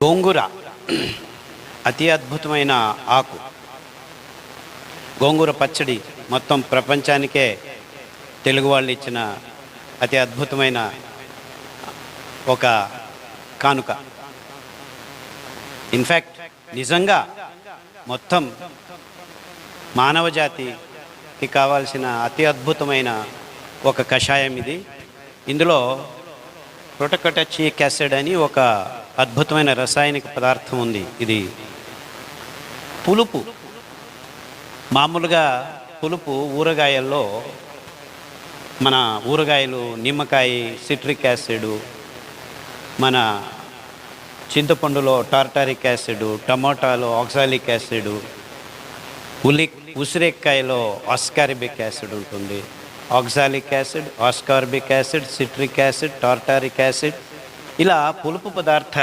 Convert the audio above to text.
గోంగూర అతి అద్భుతమైన ఆకు. గోంగూర పచ్చడి మొత్తం ప్రపంచానికే తెలుగు వాళ్ళు ఇచ్చిన అతి అద్భుతమైన ఒక కానుక. ఇన్ఫ్యాక్ట్ నిజంగా మొత్తం మానవ జాతికి కావాల్సిన అతి అద్భుతమైన ఒక కషాయం ఇది. ఇందులో ప్రొటోకటచిక్ యాసిడ్ అని ఒక అద్భుతమైన రసాయనిక పదార్థం ఉంది. ఇది పులుపు, మామూలుగా పులుపు ఊరగాయల్లో మన ఊరగాయలు, నిమ్మకాయ సిట్రిక్ యాసిడ్, మన చింతపండులో టార్టారిక్ యాసిడ్, టమోటాలో ఆక్సాలిక్ యాసిడ్, ఉసిరికాయలో ఆస్కార్బిక్ యాసిడ్ ఉంటుంది. Oxalic acid, ascorbic acid, citric acid, tartaric acid, ఇలా పులుపు పదార్థాలు